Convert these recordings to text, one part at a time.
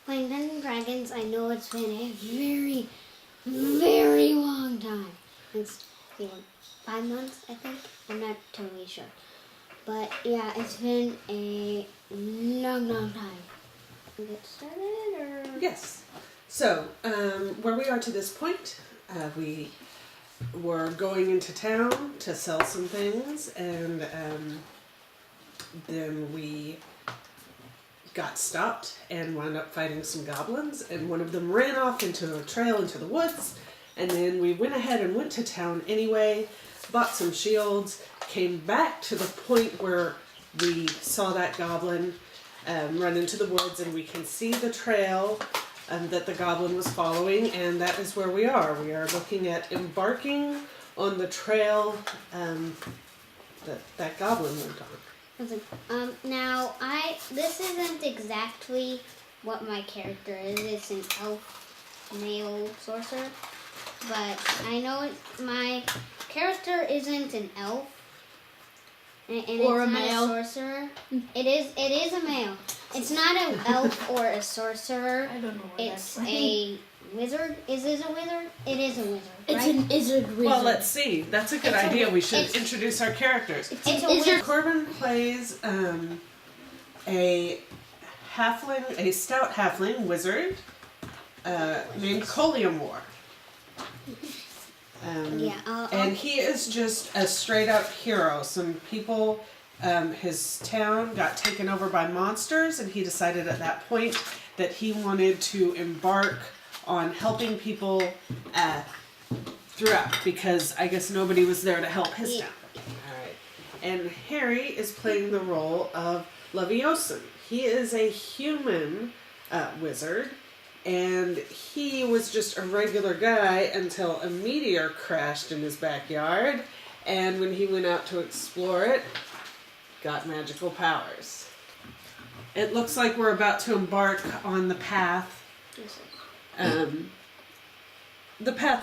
playing Dungeons and Dragons, I know it's been a very, very long time. It's been 5 months, I think. I'm not totally sure. But yeah, it's been a long, long time. Get started, or? Yes. So, where we are to this point, we were going into town to sell some things, and then we got stopped and wound up fighting some goblins, and one of them ran off into a trail into the woods, and then we went ahead and went to town anyway, bought some shields, came back to the point where we saw that goblin run into the woods, and we can see the trail that the goblin was following, and that is where we are. We are looking at embarking on the trail that goblin went on. Listen, now this isn't exactly what my character is. It's an elf male sorcerer, but I know my character isn't an elf, and or it's a not male. a sorcerer. It is a male. It's not an elf or a sorcerer. I don't know where It's a wizard. Is it a wizard? It is a wizard. It's right? an izzard wizard. Well, let's see. That's a good It's a- idea. We should it's- introduce our characters. It's a wizard. Corbin plays a stout halfling wizard named Coliamore. Yeah, And he is just a straight up hero. Some people, his town got taken over by monsters, and he decided at that point that he wanted to embark on helping people throughout, because I guess nobody was there to help his town. Alright. And Harry is playing the role of Leviosa. He is a human wizard, and he was just a regular guy until a meteor crashed in his backyard, and when he went out to explore it, got magical powers. It looks like we're about to embark on the path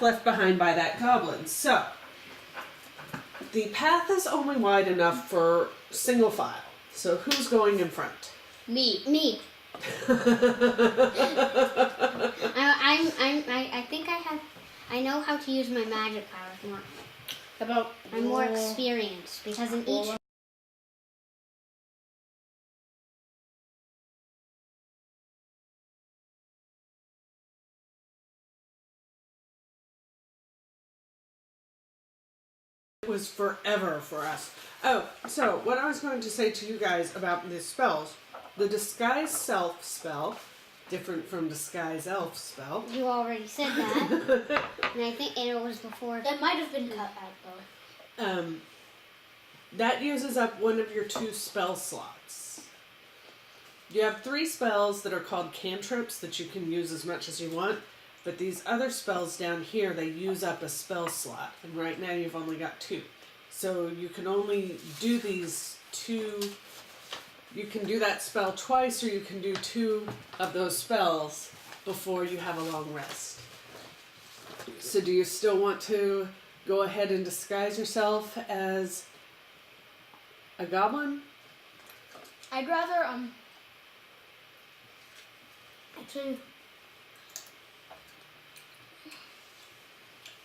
left behind by that goblin. So, the path is only wide enough for single file. So who's going in front? Me. I think I know how to use my magic powers more. I'm more experienced because in each It was forever for us. Oh, so what I was going to say to you guys about the spells, the disguise self spell, different from disguise elf spell. you already said that, and I think it was before. That might have been cut out though. That uses up one of your 2 spell slots. You have 3 spells that are called cantrips that you can use as much as you want, but these other spells down here, they use up a spell slot, and right now you've only got 2. So you can only do these 2, you can do that spell twice, or you can do 2 of those spells before you have a long rest. So do you still want to go ahead and disguise yourself as a goblin? I'd rather actually,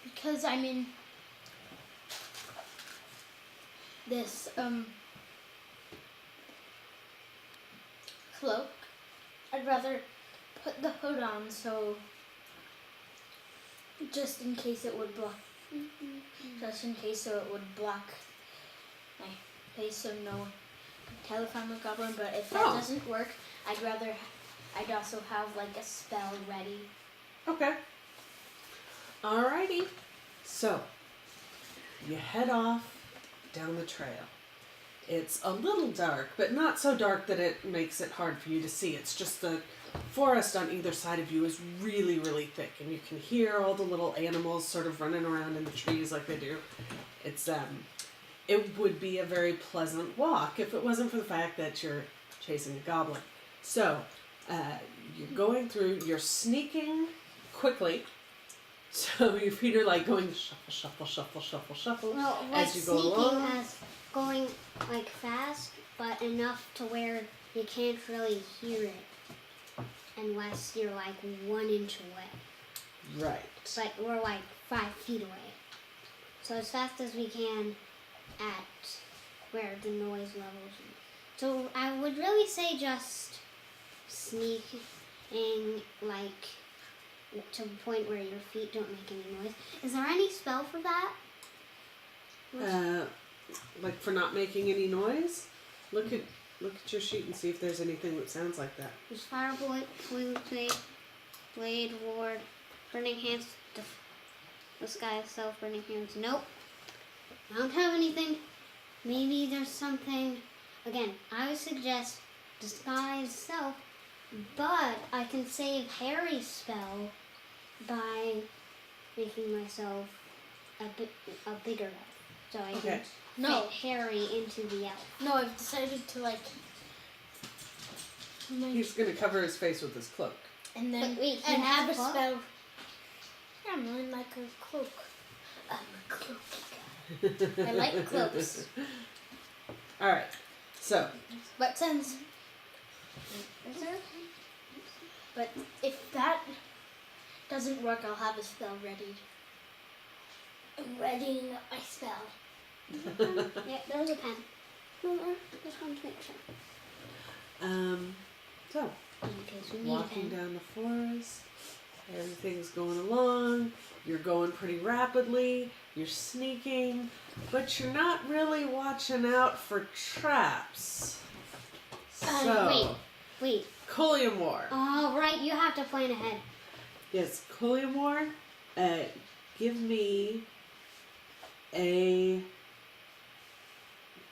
because I mean this cloak, I'd rather put the hood on, so just in case it would block my face so no one could tell if I'm a goblin. But if that doesn't work, I'd also have like a spell ready. Okay. Alrighty. So, you head off down the trail. It's a little dark, but not so dark that it makes it hard for you to see. It's just the forest on either side of you is really, really thick, and you can hear all the little animals sort of running around in the trees like they do. It's it would be a very pleasant walk if it wasn't for the fact that you're chasing a goblin. So, you're going through, you're sneaking quickly. So your feet are like going shuffle, shuffle, shuffle, shuffle, shuffle Well, as you go sneaking along. as going like fast, but enough to where you can't really hear it. unless you're like 1 inch away. Right. But we're like 5 feet away. So as fast as we can at where the noise levels. So I would really say just sneaking, like to the point where your feet don't make any noise. Is there any spell for that? Like for not making any noise? Look at your sheet and see if there's anything that sounds like that. There's firebolt, blade, ward, burning hands, the sky itself, burning hands. Nope. I don't have anything. Maybe there's something. Again, I would suggest disguise self, but I can save Harry's spell by making myself a bigger elf. So I can No. fit Harry into the elf. No, I've decided to like. He's gonna cover his face with his cloak. And then But wait, he and has have a a cloak? spell. Yeah, I'm wearing like a cloak. I'm a cloak guy. I like cloaks. All right. So But since, but if that doesn't work, I'll have a spell ready. I'm readying my spell. Yeah, there's a pen. Just want to make sure. So In case we need a walking pen. down the forest, everything's going along. You're going pretty rapidly. You're sneaking, but you're not really watching out for traps. So, Wait. Collymore. Oh, right, you have to plan ahead. Yes, Collymore, give me a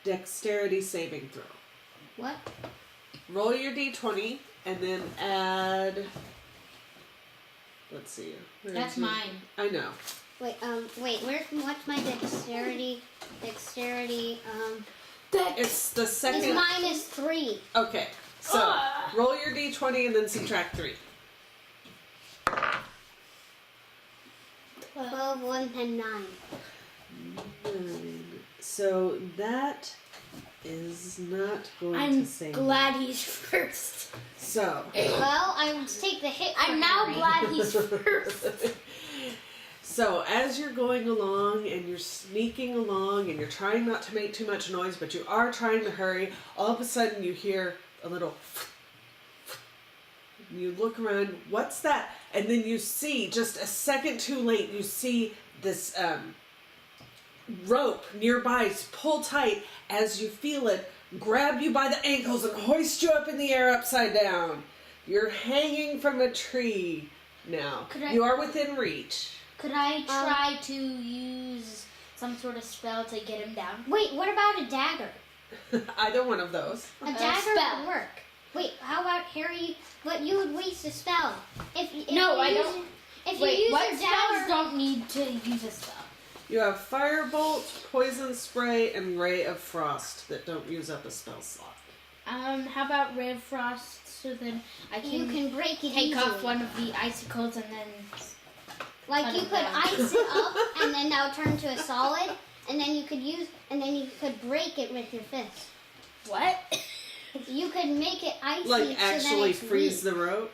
dexterity saving throw. What? Roll your d20 and then add. Let's see. That's mine. I know. Wait, what's my dexterity? It's the second. It's -3. Okay, so roll your d20 and then subtract 3. 12, 1, and 9. 9. So that is not going to I'm save. glad he's first. So. Well, I would take the hit. I'm now glad he's first. So as you're going along and you're sneaking along and you're trying not to make too much noise, but you are trying to hurry, all of a sudden you hear a little. You look around, what's that? And then you see, just a second too late, you see this rope nearby pull tight as you feel it grab you by the ankles and hoist you up in the air upside down. You're hanging from a tree now. You are within reach. Could I try to use some sort of spell to get him down? Wait, what about a dagger? Either one of those. A dagger spell. would work. Wait, how about Harry? But you would waste a spell. If No, you I use- don't. If Wait, you use what your spells dagger, don't need to use a spell? You have Firebolt, Poison Spray, and Ray of Frost that don't use up a spell slot. How about Ray of Frost? So then I you can break it take easily. off one of the icicles and then. Like cut you it could down. ice it up, and then that'll turn to a solid, and then you could break it with your fist. What? You could make it icy Like so that actually it's freeze weak. the rope?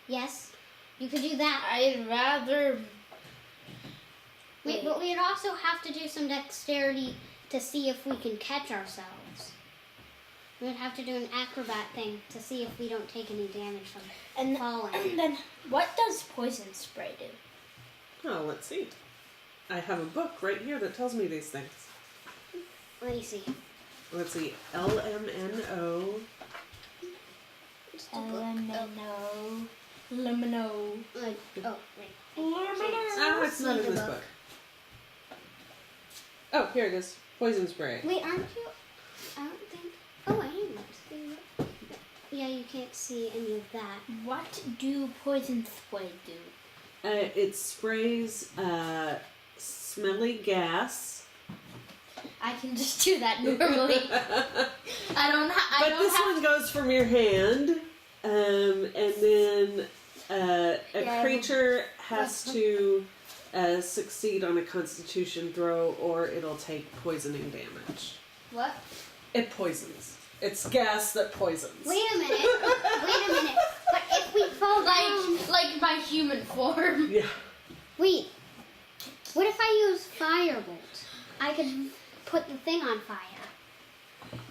Yes, you could do that. I'd rather. Wait, but we'd also have to do some dexterity to see if we can catch ourselves. We'd have to do an acrobat thing to see if we don't take any damage from falling. And then, what does poison spray do? Oh, let's see. I have a book right here that tells me these things. Let me see. Let's see. LMNO. Lumino. Lumino. Oh, wait. Ah, it's not in this book. Oh, here it is. Poison spray. Wait, aren't you? I don't think. Oh, I am. Yeah, you can't see any of that. What do poison spray do? It sprays smelly gas. I can just do that normally. But this one goes from your hand, and then a creature has to succeed on a Constitution throw, or it'll take poisoning damage. What? It poisons. It's gas that poisons. Wait a minute. But if we fall like my human form. Yeah. Wait, what if I use firebolt? I could put the thing on fire.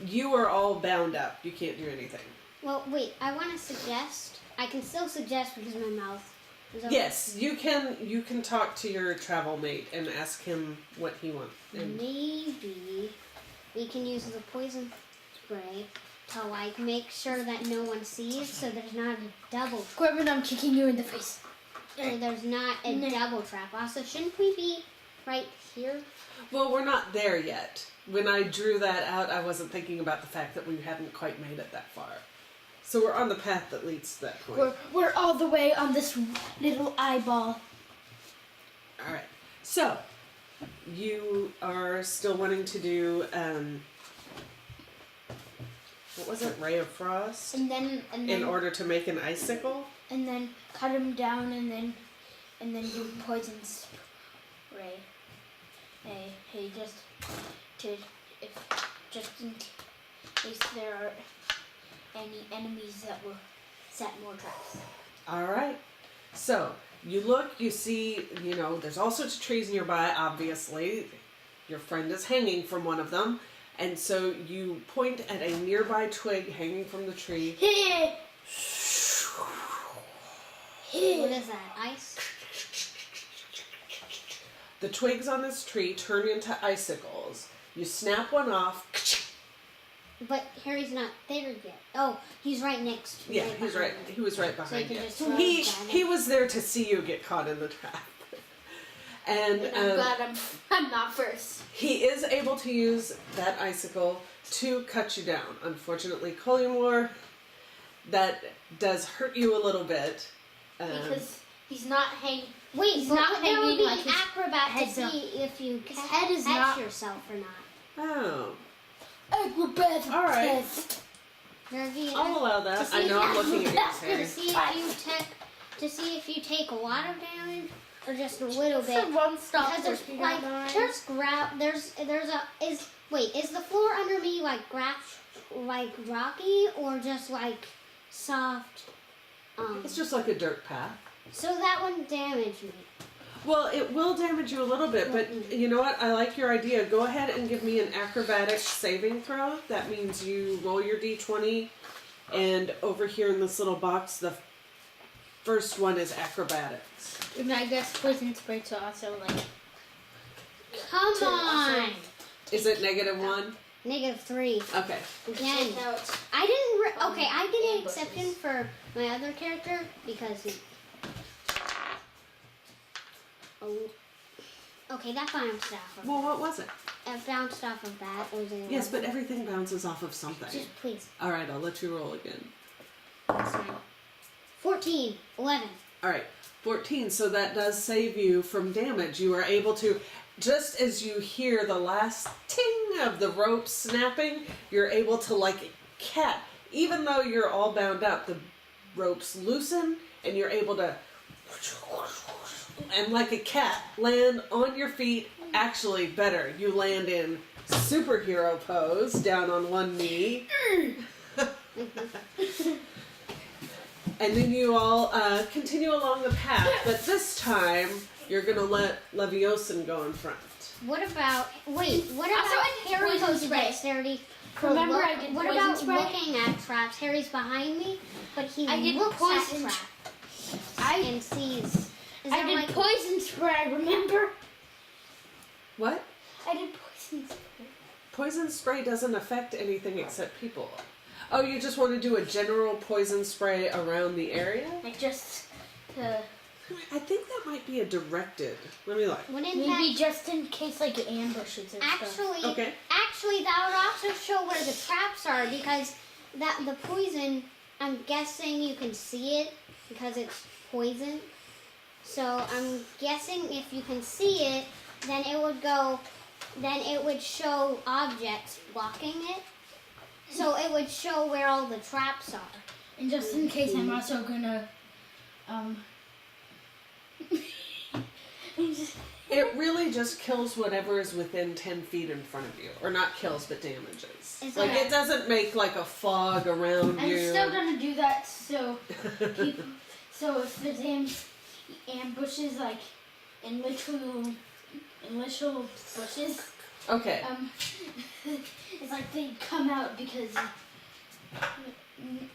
You are all bound up. You can't do anything. Well, wait, I want to suggest. I can still suggest because my mouth is open. Yes, you can. You can talk to your travel mate and ask him what he wants. And Maybe we can use the poison spray to like make sure that no one sees, so there's not a double. Corbin, I'm kicking you in the face. So there's not a double trap. Also, shouldn't we be right here? well, we're not there yet. When I drew that out, I wasn't thinking about the fact that we hadn't quite made it that far. So we're on the path that leads to that point. We're all the way on this little eyeball. All right. So you are still wanting to do what was it? Ray of Frost. And then In order to make an icicle. and then cut him down and then do poison spray. Hey, just in case there are any enemies that will set more traps. All right. So you look, you see, there's all sorts of trees nearby, obviously. Your friend is hanging from one of them. And so you point at a nearby twig hanging from the tree. What is that? Ice? The twigs on this tree turn into icicles. You snap one off. But Harry's not there yet. Oh, he's right next to me. Yeah, he's right. He was right So you behind can you. just throw He it down. he was there to see you get caught in the trap. And I'm glad I'm not first. he is able to use that icicle to cut you down. Unfortunately, Collymore, that does hurt you a little bit. Because he's not hanging. Wait, He's but not there would hanging be like an his acrobat to head's see up. if you His head is catch not- yourself or not. Oh, Acrobat All right. test. There'd be I'll allow that. see I know I'm if- looking at to you, Harry. see if you take a lot of damage or just a little For bit. one stop. Because there's like is the floor under me like rocky or just like soft? It's just like a dirt path. So that wouldn't damage me. Well, it will damage you a little bit, but you know what? I like your idea. Go ahead and give me an acrobatic saving throw. That means you roll your d20, and over here in this little box, the first one is acrobatics. And I guess poison spray to also like. Come To also- on. Is it -1? -3. Okay. Again. Now it's I didn't. Okay, I did an ambushes. exception for my other character because he. Oh. Okay, that bounced off of. Well, what was it? It bounced off of that. Or was it Yes, but everything bounces off of something. Just please. All right, I'll let you roll again. That's fine. 14, 11. All right, 14. So that does save you from damage. You are able to, just as you hear the last ting of the rope snapping, you're able to, like a cat, even though you're all bound up, the ropes loosen and you're able to, and like a cat, land on your feet. Actually, better, you land in superhero pose, down on one knee. And then you all continue along the path, but this time you're gonna let Leviosa go in front. What about what Also, about I did Harry poison goes spray. dexterity? for Remember look- I did What poison about spray? looking at traps? Harry's behind me, but he I did looks poison at traps and sees. Is I that did like poison spray. Remember? What? I did poison spray. Poison spray doesn't affect anything except people. Oh, you just want to do a general poison spray around the area? Like just to I think that might be a directed. Let me look. wouldn't maybe that just in case like ambushes and stuff. actually? Okay. Actually, that would also show where the traps are because that the poison. I'm guessing you can see it because it's poison. So I'm guessing if you can see it, then it would go. Then it would show objects blocking it. So it would show where all the traps are. And just in case, I'm also gonna It really just kills whatever is within 10 feet in front of you. Or not kills, but damages. Is Like, that- it doesn't make like a fog around I'm you. still gonna do that so So if there's ambushes like in literal bushes, Okay. it's like they come out because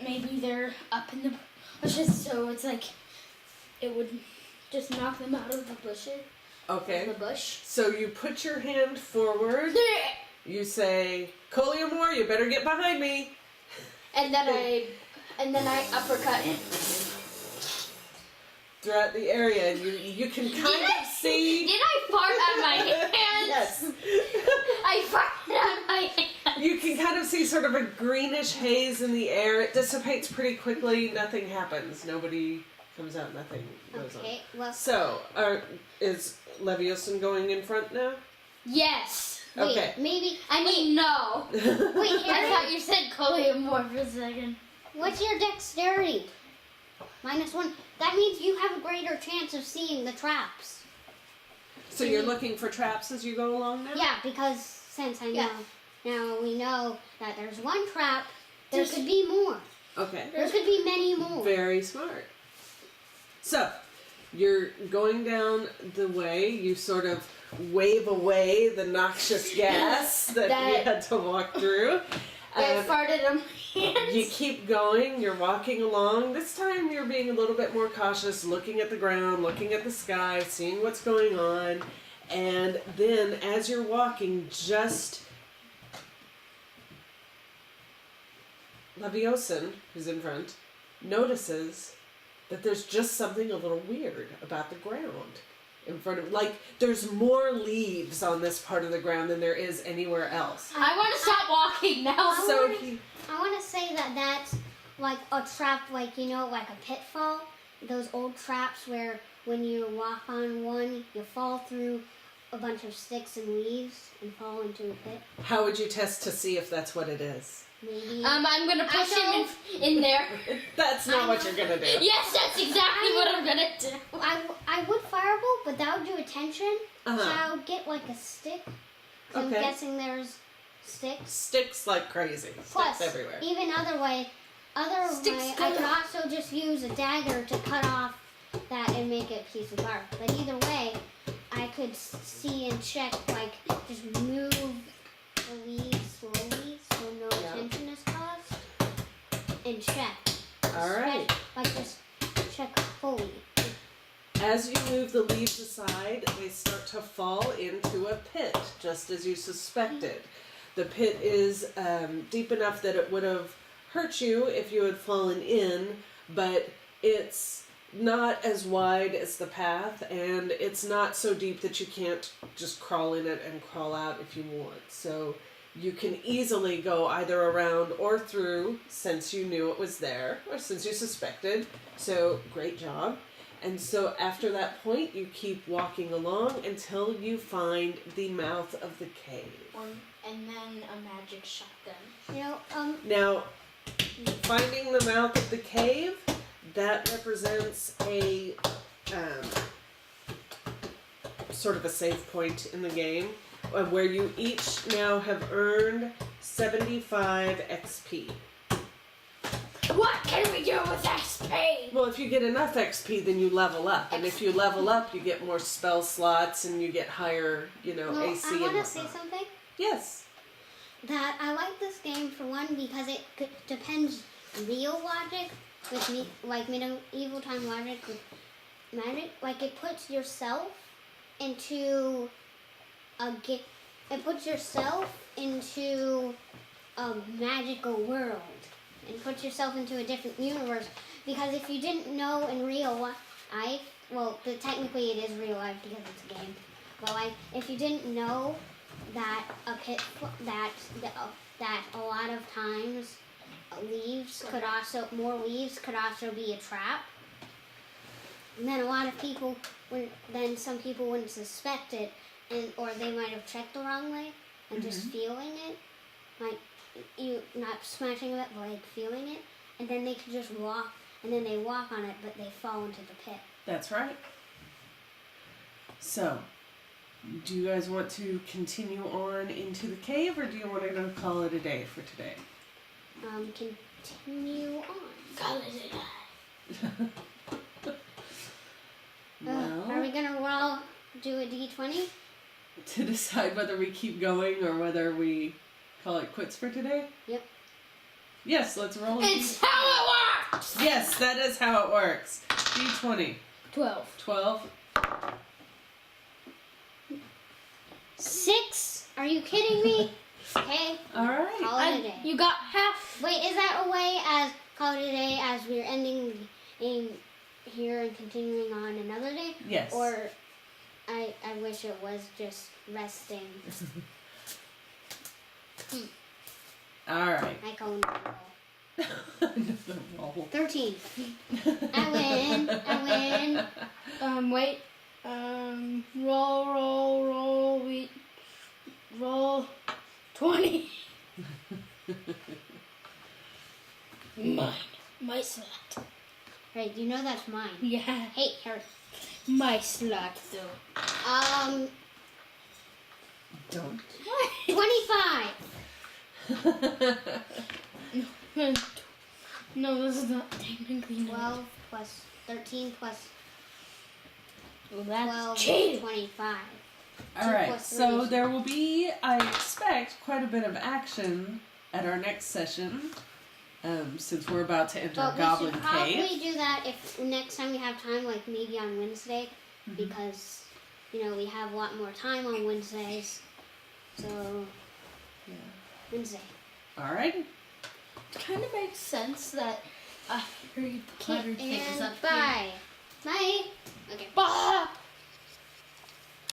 maybe they're up in the bushes. So it's like it would just knock them out of the bushes. Okay. The bush. So you put your hand forward. You say, Coleomore, you better get behind me. And then I uppercut him. Throughout the area, and you can kind of see. Did I fart on my hands? Yes. I farted on my hands. You can kind of see sort of a greenish haze in the air. It dissipates pretty quickly. Nothing happens. Nobody comes out. Nothing goes Okay, on. well. So, is Leviosa going in front now? Yes. Wait, Okay. maybe. I mean, no. Wait, I Harry, thought you said Coleomore for a second. what's your dexterity? -1. That means you have a greater chance of seeing the traps. So you're looking for traps as you go along now? Yeah, because since I know, Yeah. now we know that there's one trap, there There's- could be more. Okay. There could be many more. Very smart. So, you're going down the way. You sort of wave away the noxious gas that we had to walk through. I farted on my hands. You keep going, you're walking along. This time you're being a little bit more cautious, looking at the ground, looking at the sky, seeing what's going on. And then as you're walking, just Leviosa, who's in front, notices that there's just something a little weird about the ground in front of, like, there's more leaves on this part of the ground than there is anywhere else. I want to stop walking now. So I want to say that that's like a trap, like, you know, like a pitfall. Those old traps where when you walk on one, you fall through a bunch of sticks and leaves and fall into a pit. how would you test to see if that's what it is? Maybe. I'm gonna push him in there. That's not what you're gonna do. Yes, that's exactly what I'm gonna do. I would firebolt, but that would do attention. So Uh-huh. I would get like a stick. 'Cause Okay. I'm guessing there's sticks. Sticks like crazy. Plus, Sticks everywhere. even other way, I could also just use a dagger to cut off that and make it a piece of bark. But either way, I could see and check, like, just move the leaves slowly so no attention is caused. And check. Alright. Like, just check fully. As you move the leaves aside, they start to fall into a pit, just as you suspected. The pit is deep enough that it would have hurt you if you had fallen in, but it's not as wide as the path, and it's not so deep that you can't just crawl in it and crawl out if you want. So you can easily go either around or through, since you knew it was there, or since you suspected. So great job. And so after that point, you keep walking along until you find the mouth of the cave. And then a magic shotgun. You know, Now, finding the mouth of the cave, that represents a sort of a save point in the game, where you each now have earned 75 XP. What can we do with XP? Well, if you get enough XP, then you level up, and if you level up, you get more spell slots and you get higher, AC I and want to whatnot. say something. Yes. That I like this game for one because it depends real logic with me, like medieval time logic with magic. Like it puts yourself into it puts yourself into a magical world and puts yourself into a different universe. Because if you didn't know in real life, technically it is real life because it's a game. But like if you didn't know that that a lot of times more leaves could also be a trap. And then a lot of people some people wouldn't suspect it, or they might have checked the wrong way and just feeling it, like you not smashing it, but like feeling it, and then they could just walk, and then they walk on it, but they fall into the pit. That's right. So, do you guys want to continue on into the cave, or do you want to go call it a day for today? Continue on. Call it a day. a D20? To decide whether we keep going or whether we call it quits for today? Yep. Yes, let's roll a It's D20. how it works! Yes, that is how it works. D20. 12. 12. 6? Are you kidding me? Okay. Alright. Call it a day. You got half. Wait, is that a way as call it a day as we're ending the game here and continuing on another day? Yes. Or I wish it was just resting. Alright. I call it a roll. Another roll. 13. I win. Wait. Roll 20. Mine. My slot. Right, you know that's mine. Yeah. Hey, Harry. My slot, though. Don't. 25. No, this is not technically 12 plus 13 plus Well, 12 that's is cheating. 25. Alright, plus three so is- there will be, I expect, quite a bit of action at our next session. Since we're about to enter But we Goblin should probably Cave. do that if next time we have time, like maybe on Wednesday, Mhm. because we have a lot more time on Wednesdays. So Yeah. Wednesday. Alright. It kind of makes sense that Harry Potter thing is And up bye. Bye. Okay. Bye.